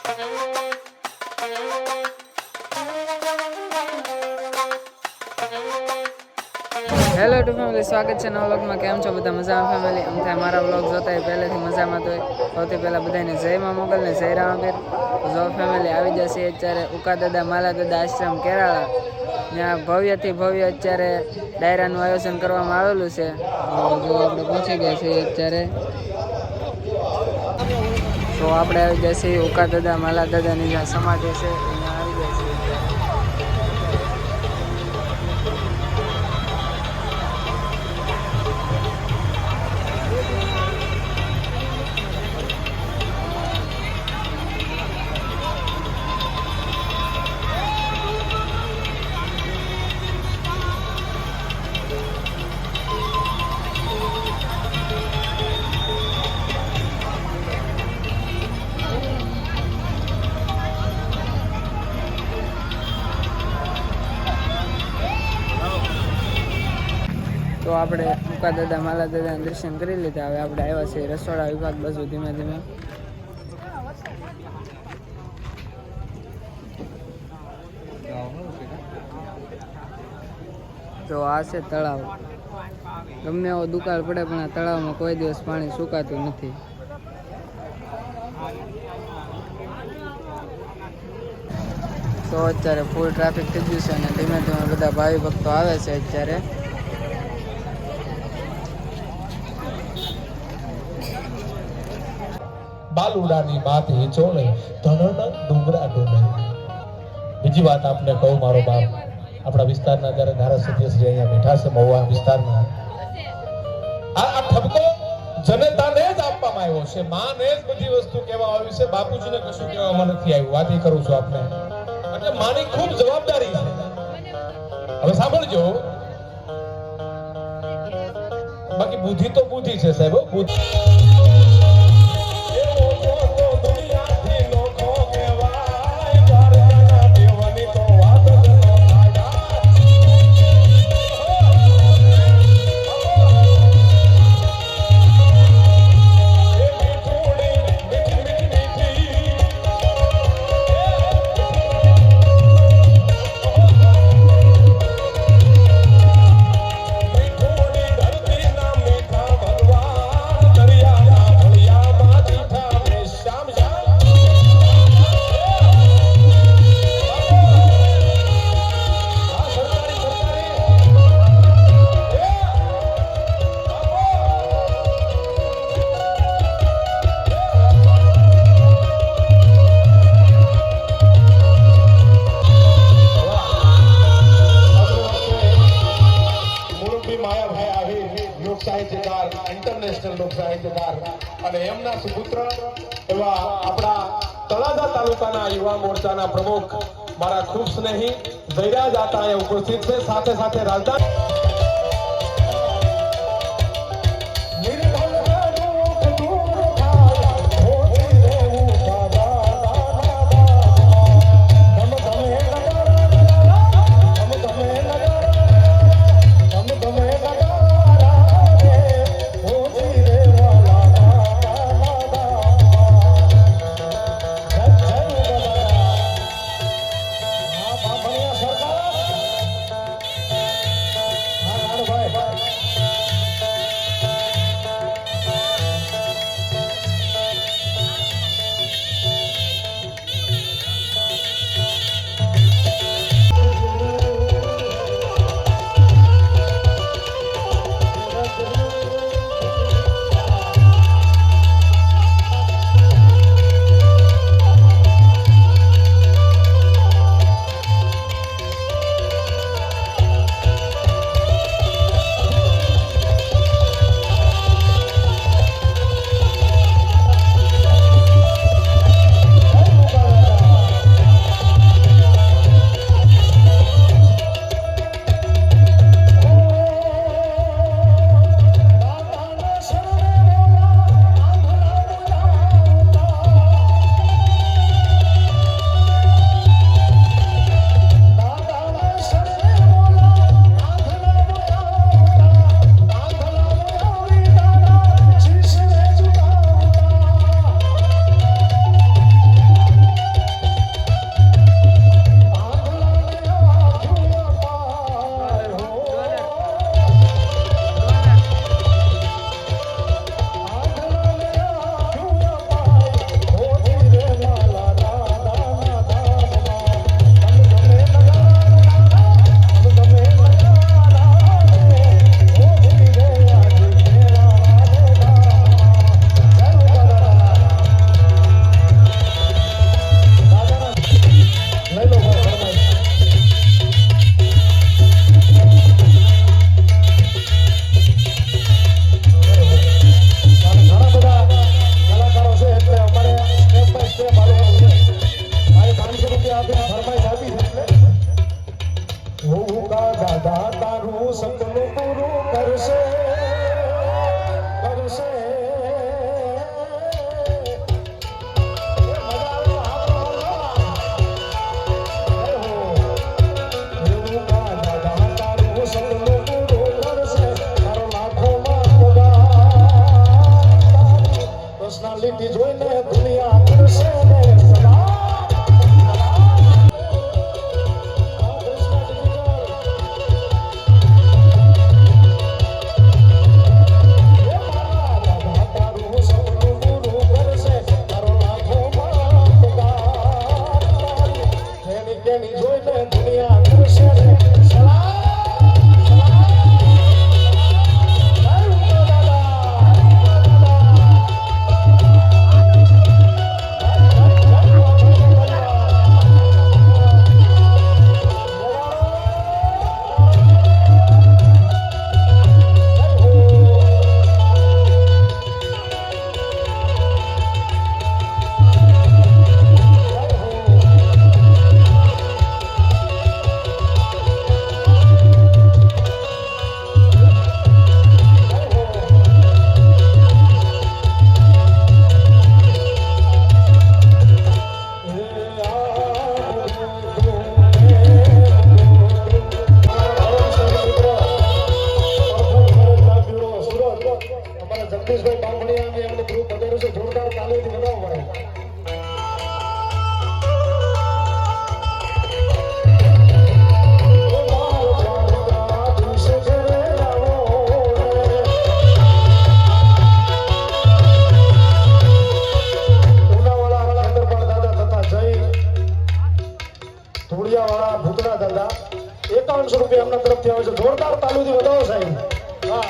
Hello two family, સ્વાગત છે નવા વ્લોગમાં. કેમ છો બધા? મજામાં ફેમિલી? આમ થાય મારા વ્લોગ જોતા હોય પહેલેથી મજામાં. તો સૌથી પહેલાં બધાને જય માં મોગલ ને જય રામાપીર. જો ફેમિલી આવી જશે અત્યારે ઉકા દાદા માલા દાદા આશ્રમ કેરાળા. ત્યાં ભવ્યથી ભવ્ય અત્યારે ડાયરાનું આયોજન કરવામાં આવેલું છે. જો આપણે પહોંચી ગયા છીએ અત્યારે. તો આપણે આવી ગયા છીએ ઉકા દાદા માલા દાદાની જ્યાં સમાધિ છે ત્યાં આવી ગયા છીએ અત્યારે. તો આપણે ઉકા દાદા માલા દાદાના દર્શન કરી લીધા. હવે આપણે આવ્યા છીએ રસોડા વિભાગ બાજુ ધીમે ધીમે. તો આ છે તળાવ. ગમે એવો દુકાળ પડે પણ આ તળાવમાં કોઈ દિવસ પાણી સુકાતું નથી. તો અત્યારે ફૂલ ટ્રાફિક થઈ ગયું છે અને ધીમે ધીમે બધા ભાવિ ભક્તો આવે છે અત્યારે. બાલુડાની બાત હિચોળે ધનન ડુંગરા ડોલે. બીજી વાત આપને કહું, મારો બાપ આપણા વિસ્તારના જ્યારે ધારાસભ્ય શ્રી અહીંયા બેઠા છે મહુવા વિસ્તારના, આ ઠપકો જનતાને જ આપવામાં આવ્યો છે. માને જ બધી વસ્તુ કહેવા આવી છે, બાપુજીને કશું કહેવામાં નથી આવ્યું. વાત એ કરું છું આપને. એટલે માની ખૂબ જવાબદારી છે. હવે સાંભળજો, બાકી બુદ્ધિ તો બુદ્ધિ છે સાહેબ. બુદ્ધિ ઇન્ટરનેશનલ લોક સાહિત્યકાર અને એમના સુપુત્ર એવા આપણા તળાજા તાલુકાના યુવા મોરચાના પ્રમુખ મારા ખૂબ સ્નેહી જયરાજ આતા એ ઉપસ્થિત છે. સાથે સાથે રાજધાની ક્વોલિટી જોઈને દુનિયા કરશે ને સલામ. જગદીશભાઈ બામણીયા એમને ગ્રુપ બધાનું છે જોરદાર તાલીમથી બનાવવું પડે. ધોળિયાવાળા ભૂતના દાદા 5100 રૂપિયા એમના તરફથી આવે છે. જોરદાર તાલુથી વધાવો સાહેબ. વાહ.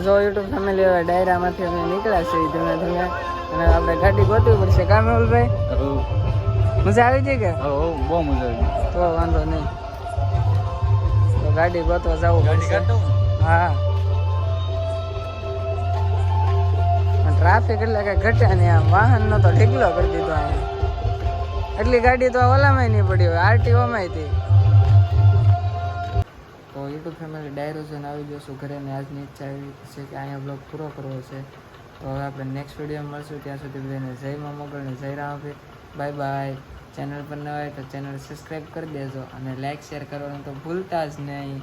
જો યુટ્યુબ ફેમિલી હવે ડાયરામાંથી અમે નીકળ્યા છીએ ધીમે ધીમે અને આપણે ગાડી ગોતવી પડશે કામ મેહુલભાઈ મજા આવી છે કે બહુ મજા આવી તો વાંધો નહીં તો ગાડી ગોતવા જવું પડશે હા ટ્રાફિક એટલે કઈ ઘટ્યા નહીં આમ વાહનનો તો ઢીકલો કરી દીધો અહીંયા એટલી ગાડી તો ઓલામાં નહીં પડી હોય આરટીઓમાં હતી તો યુટ્યુબ ફેમિલી ડાયરો જોઈને આવી જશું ઘરે ને આજની ઈચ્છા એવી છે કે અહીંયા બ્લોગ પૂરો કરવો છે તો હવે આપણે નેક્સ્ટ વિડીયો મળશું ત્યાં સુધી બધાને જય મા મોગલ ને જય રામપીર બાય બાય ચેનલ પર ન હોય તો ચેનલ સબસ્ક્રાઈબ કરી દેજો અને લાઈક શેર કરવાનું તો ભૂલતા જ નહીં